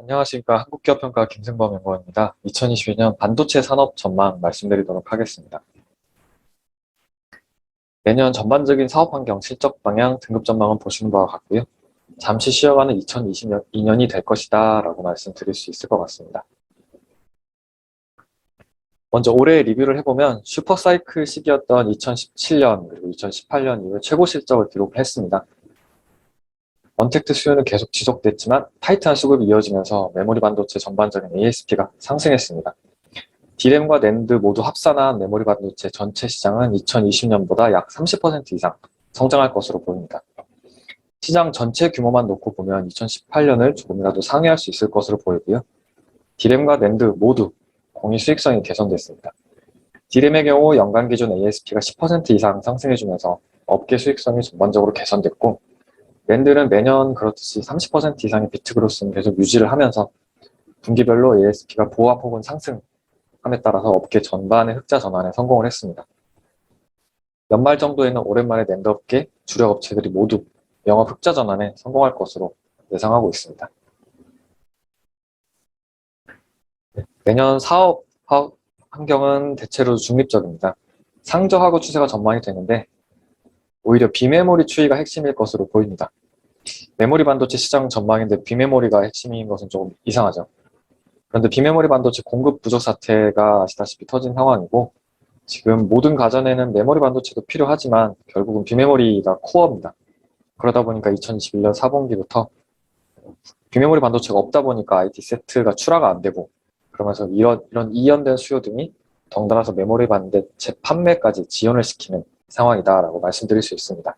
안녕하십니까. 한국기업평가 김승범 연구원입니다. 2022년 반도체 산업 전망 말씀드리도록 하겠습니다. 내년 전반적인 사업 환경, 실적 방향, 등급 전망은 보시는 바와 같고요. 잠시 쉬어가는 2022년이 될 것이다 라고 말씀드릴 수 있을 것 같습니다. 먼저 올해 리뷰를 해보면 슈퍼사이클 시기였던 2017년 그리고 2018년 이후에 최고 실적을 기록했습니다. 언택트 수요는 계속 지속됐지만 타이트한 수급이 이어지면서 메모리 반도체 전반적인 ASP가 상승했습니다. D램과 낸드 모두 합산한 메모리 반도체 전체 시장은 2020년보다 약 30% 이상 성장할 것으로 보입니다. 시장 전체 규모만 놓고 보면 2018년을 조금이라도 상회할 수 있을 것으로 보이고요. D램과 낸드 모두 공유 수익성이 개선됐습니다. D램의 경우 연간 기준 ASP가 10% 이상 상승해주면서 업계 수익성이 전반적으로 개선됐고, 낸드는 매년 그렇듯이 30% 이상의 비트 그로스는 계속 유지를 하면서 분기별로 ASP가 보합 혹은 상승함에 따라서 업계 전반의 흑자 전환에 성공을 했습니다. 연말 정도에는 오랜만에 낸드 업계 주력 업체들이 모두 영업 흑자 전환에 성공할 것으로 예상하고 있습니다. 내년 사업 환경은 대체로 중립적입니다. 상저하고 추세가 전망이 되는데 오히려 비메모리 추이가 핵심일 것으로 보입니다. 메모리 반도체 시장 전망인데 비메모리가 핵심인 것은 조금 이상하죠. 그런데 비메모리 반도체 공급 부족 사태가 아시다시피 터진 상황이고, 지금 모든 가전에는 메모리 반도체도 필요하지만 결국은 비메모리가 코어입니다. 그러다 보니까 2021년 4분기부터 비메모리 반도체가 없다 보니까 IT 세트가 출하가 안 되고, 그러면서 이런 이연된 수요 등이 덩달아서 메모리 반도체 판매까지 지연을 시키는 상황이다라고 말씀드릴 수 있습니다.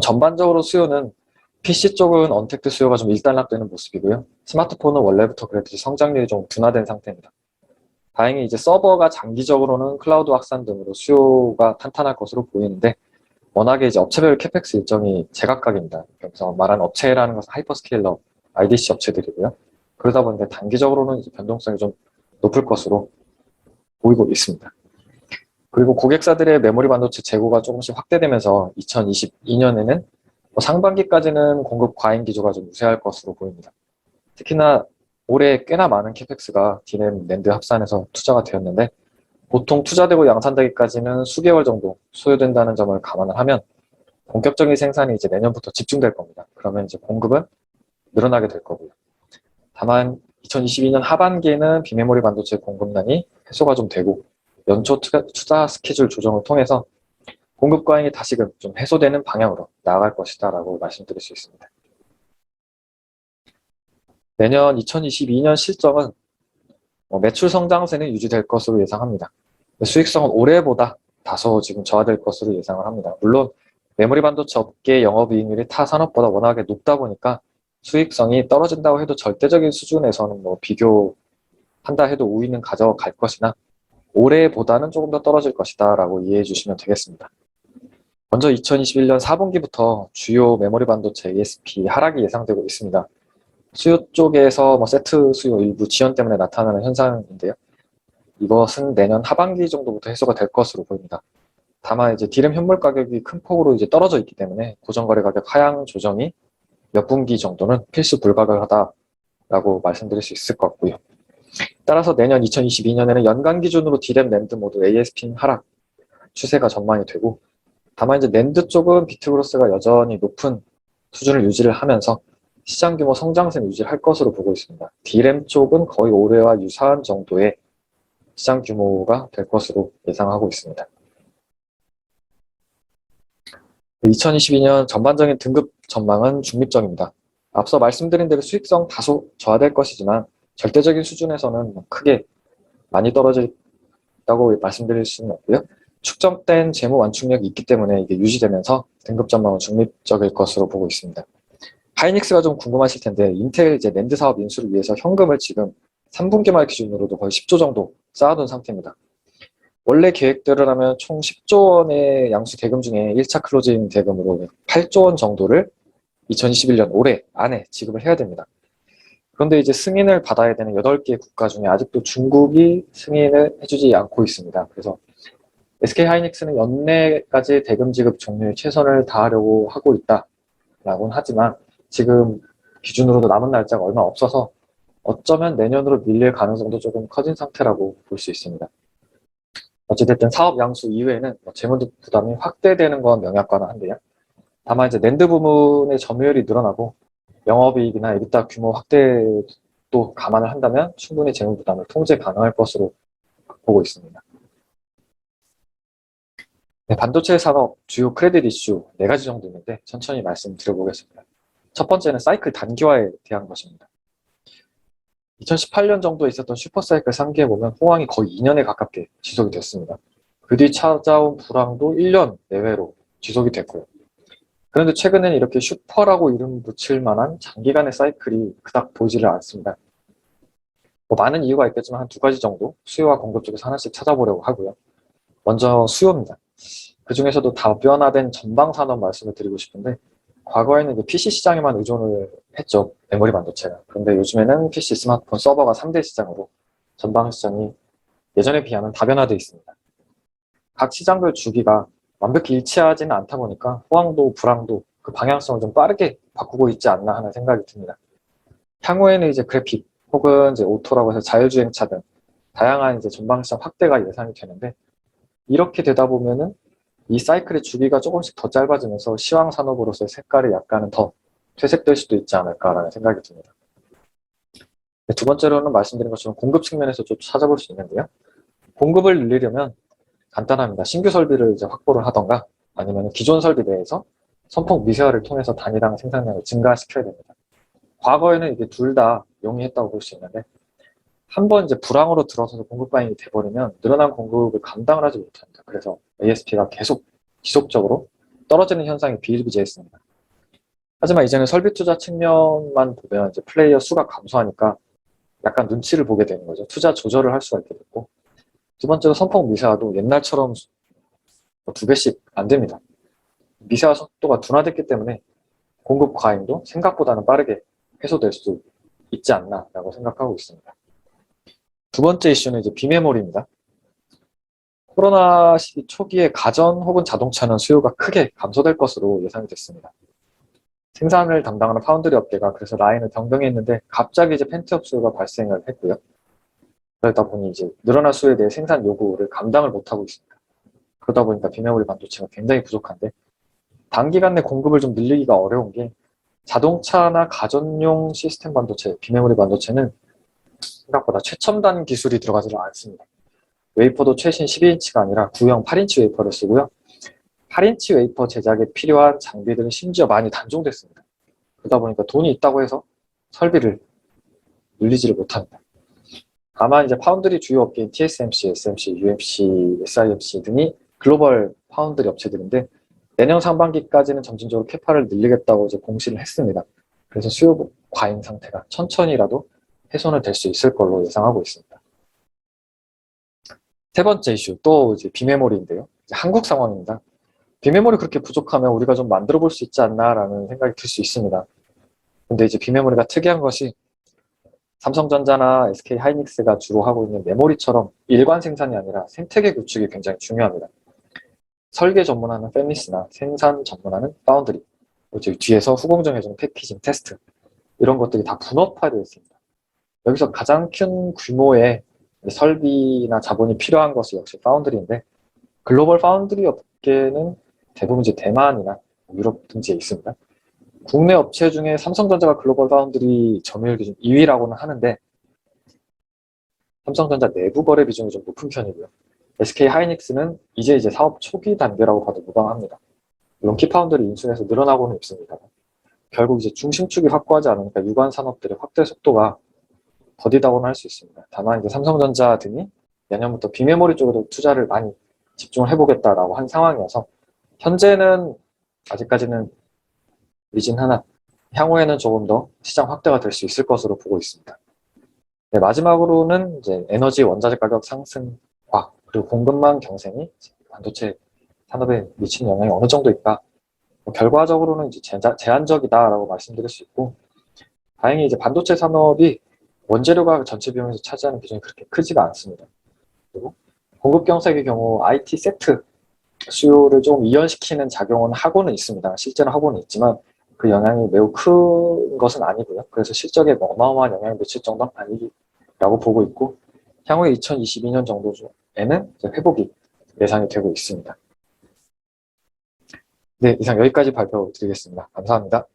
전반적으로 수요는 PC 쪽은 언택트 수요가 좀 일단락되는 모습이고요. 스마트폰은 원래부터 그랬듯이 성장률이 좀 둔화된 상태입니다. 다행히 이제 서버가 장기적으로는 클라우드 확산 등으로 수요가 탄탄할 것으로 보이는데, 워낙에 이제 업체별 캐펙스 일정이 제각각입니다. 여기서 말하는 업체라는 것은 하이퍼스케일러, IDC 업체들이고요. 그러다 보니까 단기적으로는 이제 변동성이 좀 높을 것으로 보이고 있습니다. 그리고 고객사들의 메모리 반도체 재고가 조금씩 확대되면서 2022년에는 상반기까지는 공급 과잉 기조가 좀 우세할 것으로 보입니다. 특히나 올해 꽤나 많은 캐펙스가 D램, 낸드 합산해서 투자가 되었는데, 보통 투자되고 양산되기까지는 수개월 정도 소요된다는 점을 감안을 하면 본격적인 생산이 이제 내년부터 집중될 겁니다. 그러면 이제 공급은 늘어나게 될 거고요. 다만 2022년 하반기에는 비메모리 반도체 공급난이 해소가 좀 되고, 연초 투자 스케줄 조정을 통해서 공급 과잉이 다시금 좀 해소되는 방향으로 나아갈 것이다 라고 말씀드릴 수 있습니다. 내년 2022년 실적은 매출 성장세는 유지될 것으로 예상합니다. 수익성은 올해보다 다소 지금 저하될 것으로 예상을 합니다. 물론 메모리 반도체 업계 영업이익률이 타 산업보다 워낙에 높다 보니까 수익성이 떨어진다고 해도 절대적인 수준에서는 비교한다 해도 우위는 가져갈 것이나 올해보다는 조금 더 떨어질 것이다 라고 이해해 주시면 되겠습니다. 먼저 2021년 4분기부터 주요 메모리 반도체 ASP 하락이 예상되고 있습니다. 수요 쪽에서 세트 수요 일부 지연 때문에 나타나는 현상인데요. 이것은 내년 하반기 정도부터 해소가 될 것으로 보입니다. 다만 이제 D램 현물 가격이 큰 폭으로 이제 떨어져 있기 때문에 고정거래 가격 하향 조정이 몇 분기 정도는 필수 불가결하다라고 말씀드릴 수 있을 것 같고요. 따라서 내년 2022년에는 연간 기준으로 D램, 낸드 모두 ASP 하락 추세가 전망이 되고, 다만 이제 낸드 쪽은 비트그로스가 여전히 높은 수준을 유지를 하면서 시장 규모 성장세는 유지할 것으로 보고 있습니다. D램 쪽은 거의 올해와 유사한 정도의 시장 규모가 될 것으로 예상하고 있습니다. 2022년 전반적인 등급 전망은 중립적입니다. 앞서 말씀드린 대로 수익성 다소 저하될 것이지만 절대적인 수준에서는 크게 많이 떨어졌다고 말씀드릴 수는 없고요. 축적된 재무 완충력이 있기 때문에 이게 유지되면서 등급 전망은 중립적일 것으로 보고 있습니다. 하이닉스가 좀 궁금하실 텐데, 인텔 이제 낸드 사업 인수를 위해서 현금을 지금 3분기 말 기준으로도 거의 10조 정도 쌓아둔 상태입니다. 원래 계획대로라면 총 10조 원의 양수 대금 중에 1차 클로징 대금으로 8조 원 정도를 2021년 올해 안에 지급을 해야 됩니다. 그런데 이제 승인을 받아야 되는 8개 국가 중에 아직도 중국이 승인을 해주지 않고 있습니다. 그래서 SK하이닉스는 연내까지 대금 지급 종료에 최선을 다하려고 하고 있다라고는 하지만, 지금 기준으로도 남은 날짜가 얼마 없어서 어쩌면 내년으로 밀릴 가능성도 조금 커진 상태라고 볼 수 있습니다. 어찌됐든 사업 양수 이외에는 재무 부담이 확대되는 건 명약과는 한데요. 다만 이제 낸드 부문의 점유율이 늘어나고 영업이익이나 EBITDA 규모 확대도 감안을 한다면 충분히 재무 부담을 통제 가능할 것으로 보고 있습니다. 네, 반도체 산업 주요 크레딧 이슈 4가지 정도 있는데 천천히 말씀드려보겠습니다. 첫 번째는 사이클 단기화에 대한 것입니다. 2018년 정도에 있었던 슈퍼사이클 상기에 보면 호황이 거의 2년에 가깝게 지속이 됐습니다. 그 뒤 찾아온 불황도 1년 내외로 지속이 됐고요. 그런데 최근에는 이렇게 슈퍼라고 이름 붙일 만한 장기간의 사이클이 그닥 보이지를 않습니다. 많은 이유가 있겠지만 한 2가지 정도 수요와 공급 쪽에서 하나씩 찾아보려고 하고요. 먼저 수요입니다. 그 중에서도 다변화된 전방 산업 말씀을 드리고 싶은데 과거에는 PC 시장에만 의존을 했죠. 메모리 반도체가. 그런데 요즘에는 PC, 스마트폰, 서버가 3대 시장으로 전방 시장이 예전에 비하면 다변화되어 있습니다. 각 시장별 주기가 완벽히 일치하지는 않다 보니까 호황도 불황도 그 방향성을 좀 빠르게 바꾸고 있지 않나 하는 생각이 듭니다. 향후에는 이제 그래픽 혹은 이제 오토라고 해서 자율주행차 등 다양한 이제 전방시장 확대가 예상이 되는데 이렇게 되다 보면은 이 사이클의 주기가 조금씩 더 짧아지면서 시황 산업으로서의 색깔이 약간은 더 퇴색될 수도 있지 않을까라는 생각이 듭니다. 네, 두 번째로는 말씀드린 것처럼 공급 측면에서 좀 찾아볼 수 있는데요. 공급을 늘리려면 간단합니다. 신규 설비를 이제 확보를 하던가 아니면 기존 설비 내에서 선풍 미세화를 통해서 단위당 생산량을 증가시켜야 됩니다. 과거에는 이게 둘 다 용이했다고 볼 수 있는데 한번 이제 불황으로 들어서서 공급 과잉이 돼버리면 늘어난 공급을 감당을 하지 못합니다. 그래서 ASP가 계속 지속적으로 떨어지는 현상이 비일비재했습니다. 하지만 이제는 설비 투자 측면만 보면 이제 플레이어 수가 감소하니까 약간 눈치를 보게 되는 거죠. 투자 조절을 할 수가 있게 됐고 두 번째로 선풍 미세화도 옛날처럼 2배씩 안 됩니다. 미세화 속도가 둔화됐기 때문에 공급 과잉도 생각보다는 빠르게 해소될 수 있지 않나라고 생각하고 있습니다. 두 번째 이슈는 이제 비메모리입니다. 코로나 시기 초기에 가전 혹은 자동차는 수요가 크게 감소될 것으로 예상이 됐습니다. 생산을 담당하는 파운드리 업계가 그래서 라인을 변경했는데 갑자기 이제 펜트업 수요가 발생을 했고요. 그러다 보니 이제 늘어난 수요에 대해 생산 요구를 감당을 못하고 있습니다. 그러다 보니까 비메모리 반도체가 굉장히 부족한데 단기간 내 공급을 좀 늘리기가 어려운 게 자동차나 가전용 시스템 반도체, 비메모리 반도체는 생각보다 최첨단 기술이 들어가지를 않습니다. 웨이퍼도 최신 12인치가 아니라 구형 8인치 웨이퍼를 쓰고요. 8인치 웨이퍼 제작에 필요한 장비들은 심지어 많이 단종됐습니다. 그러다 보니까 돈이 있다고 해서 설비를 늘리지를 못합니다. 다만 이제 파운드리 주요 업계인 TSMC, SMC, UMC, SIMC 등이 글로벌 파운드리 업체들인데 내년 상반기까지는 점진적으로 캐파를 늘리겠다고 이제 공시를 했습니다. 그래서 수요 과잉 상태가 천천히라도 훼손은 될 수 있을 걸로 예상하고 있습니다. 세 번째 이슈, 또 이제 비메모리인데요. 이제 한국 상황입니다. 비메모리 그렇게 부족하면 우리가 좀 만들어 볼 수 있지 않나라는 생각이 들 수 있습니다. 근데 이제 비메모리가 특이한 것이 삼성전자나 SK 하이닉스가 주로 하고 있는 메모리처럼 일관 생산이 아니라 생태계 구축이 굉장히 중요합니다. 설계 전문하는 팹리스나 생산 전문하는 파운드리, 그리고 뒤에서 후공정 해정, 패키징, 테스트 이런 것들이 다 분업화되어 있습니다. 여기서 가장 큰 규모의 설비나 자본이 필요한 것이 역시 파운드리인데 글로벌 파운드리 업계는 대부분 이제 대만이나 유럽 등지에 있습니다. 국내 업체 중에 삼성전자가 글로벌 파운드리 점유율 기준 2위라고는 하는데 삼성전자 내부 거래 비중이 좀 높은 편이고요. SK 하이닉스는 이제 사업 초기 단계라고 봐도 무방합니다. 물론 키파운드리 인수해서 늘어나고는 있습니다. 결국 이제 중심축이 확고하지 않으니까 유관 산업들의 확대 속도가 더디다고는 할 수 있습니다. 다만 이제 삼성전자 등이 내년부터 비메모리 쪽으로 투자를 많이 집중을 해보겠다라고 한 상황이어서 현재는 아직까지는 미진하나 향후에는 조금 더 시장 확대가 될 수 있을 것으로 보고 있습니다. 네, 마지막으로는 이제 에너지 원자재 가격 상승과 그리고 공급망 경쟁이 반도체 산업에 미치는 영향이 어느 정도일까? 결과적으로는 이제 제한적이다라고 말씀드릴 수 있고, 다행히 이제 반도체 산업이 원재료가 전체 비용에서 차지하는 비중이 그렇게 크지가 않습니다. 그리고 공급 경색의 경우 IT 세트 수요를 좀 이연시키는 작용은 하고는 있습니다. 실제로 하고는 있지만 그 영향이 매우 큰 것은 아니고요. 그래서 실적에 뭐 어마어마한 영향을 미칠 정도는 아니라고 보고 있고, 향후에 2022년 정도에는 이제 회복이 예상이 되고 있습니다. 네, 이상 여기까지 발표드리겠습니다. 감사합니다.